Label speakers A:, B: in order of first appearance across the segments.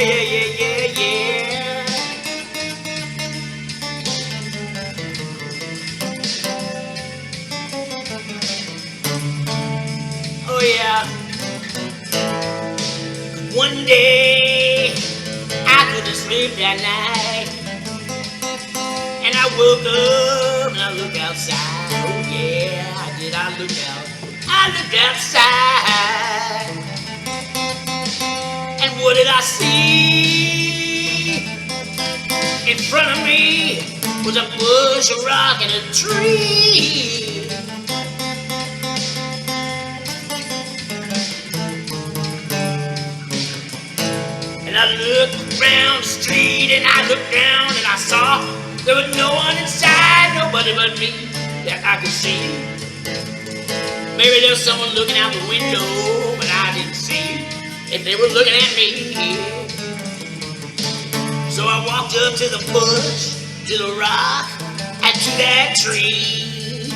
A: yeah. Oh yeah. One day I couldn't sleep that night, and I woke up and I looked outside. Oh yeah, I did. I looked outside, and what did I see? In front of me was a bush, a rock, and a tree. And I looked around the street and I looked down and I saw there was no one inside, nobody but me that I could see. Maybe there was someone looking out the window, but I didn't see if they were looking at me. So I walked up to the bush, to the rock, and to that tree.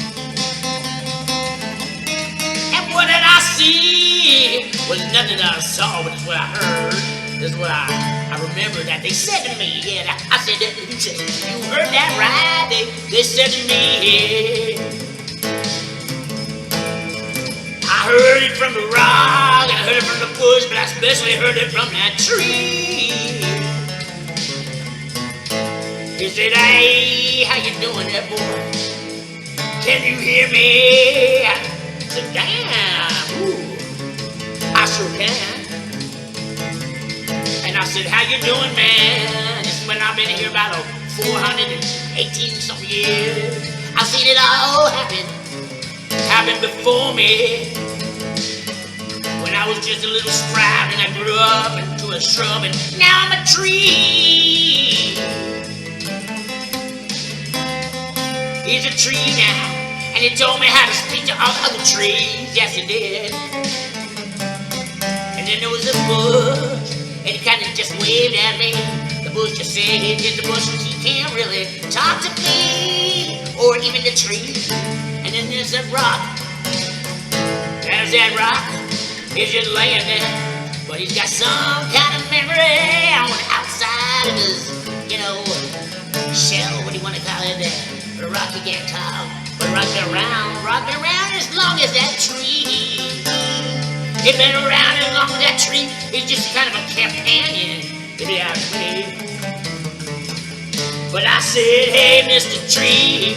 A: And what did I see? Was nothing that I saw, but it's what I heard. This is what I remember that they said to me. Yeah, I said that. You said, you heard that right? They said to me. I heard it from the rock, and I heard it from the bush, but I especially heard it from that tree. He said, hey, how you doing there, boy? Can you hear me? I said, damn, ooh, I sure can. And I said, how you doing, man? This is when I've been here about 418-something years. I've seen it all happen before me. When I was just a little sprout and I grew up into a shrub and now I'm a tree. He's a tree now, and he told me how to speak to all the other trees. Yes, he did. And then there was a bush, and he kind of just waved at me. The bush just said, the bush, he can't really talk to me, or even the tree. And then there's that rock. There's that rock. He's just laying there, but he's got some kind of memory on the outside of his, shell. What do you want to call it there? The rock he can't talk, but rocking around as long as that tree. He's been around as long as that tree. He's just kind of a companion, if you ask me. But I said, hey, Mr. Tree.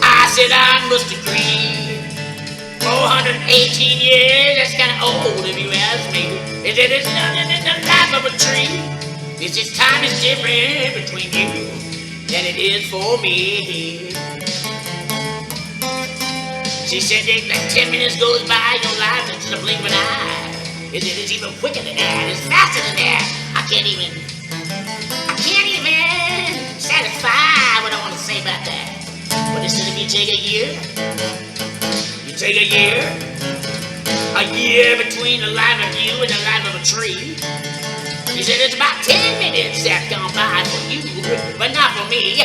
A: I said, I must agree. 418 years, that's kind of old, if you ask me. Is it is nothing in the life of a tree? It's just time is different between you than it is for me. She said that 10 minutes goes by, your life is just a blink of an eye. It's even quicker than that, it's faster than that. I can't even satisfy what I want to say about that. But it said if you take a year between the life of you and the life of a tree. He said it's about 10 minutes that's gone by for you, but not for me.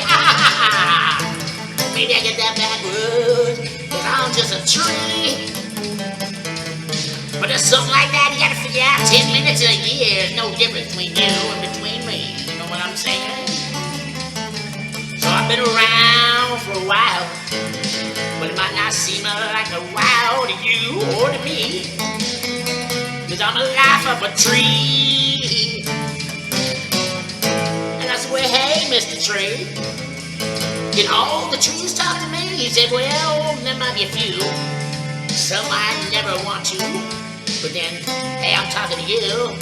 A: Maybe I get that backwards, because I'm just a tree. But there's something like that, you gotta figure out 10 minutes in a year is no difference between you and between me. You know what I'm saying? So I've been around for a while, but it might not seem like a while to you or to me, because I'm a life of a tree. And I said, well, hey, Mr. Tree, can all the trees talk to me? He said, well, there might be a few. Some might never want to, but then, hey, I'm talking to you.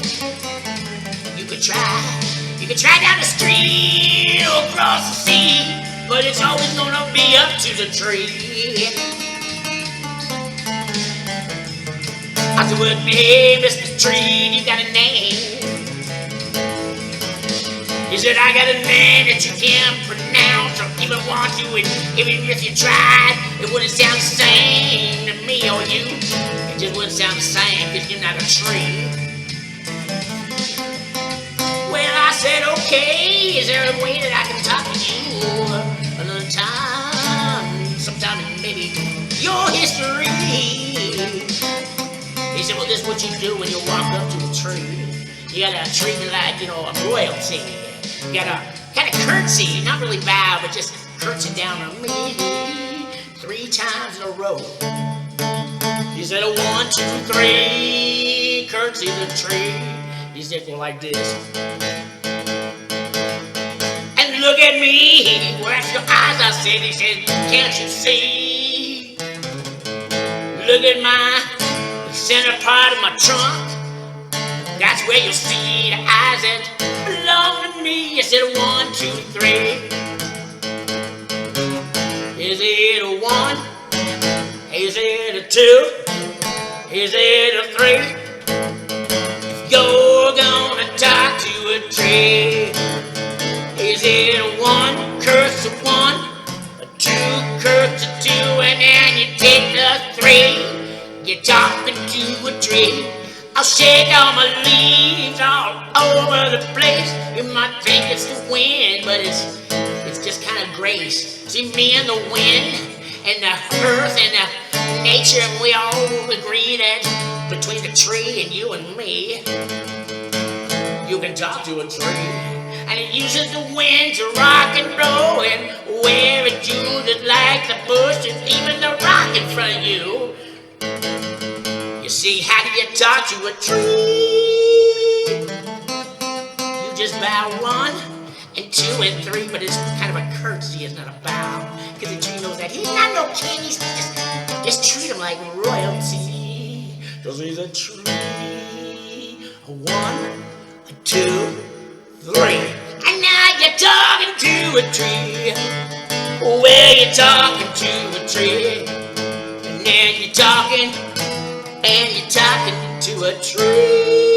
A: You could try down the street or across the sea, but it's always gonna be up to the tree. I said, well, hey, Mr. Tree, you got a name? He said, I got a name that you can't pronounce or even want to, and even if you tried, it wouldn't sound the same to me or you. It just wouldn't sound the same because you're not a tree. Well, I said, okay, is there a way that I can talk to you another time? Sometime in maybe your history. He said, well, this is what you do when you walk up to a tree. You gotta treat it like, a royalty. You gotta kind of curtsy, not really bow, but just curtsy down on me 3 times in a row. He said, 1, 2, 3, curtsy the tree. He said, go like this. And look at me, where's your eyes? I said, he said, can't you see? Look at my center part of my trunk. That's where you'll see the eyes that belong to me. He said, 1, 2, 3. Is it a 1? Is it a 2? Is it a 3? You're gonna talk to a tree. Is it a 1? Curse a 1. A 2? Curse a 2. And then you take the 3. You're talking to a tree. I'll shake all my leaves all over the place. You might think it's the wind, but it's just kind of grace. See, me and the wind and the earth and the nature, we all agree that between the tree and you and me, you can talk to a tree. And it uses the wind to rock and blow and where it you just like the bush and even the rock in front of you. You see, how do you talk to a tree? You just bow 1 and 2 and 3, but it's kind of a curtsy, it's not a bow. Because the tree knows that he's not no king, he's just treat him like royalty. Because he's a tree. 1, 2, 3. And now you're talking to a tree. Well, you're talking to a tree. And then you're talking to a tree.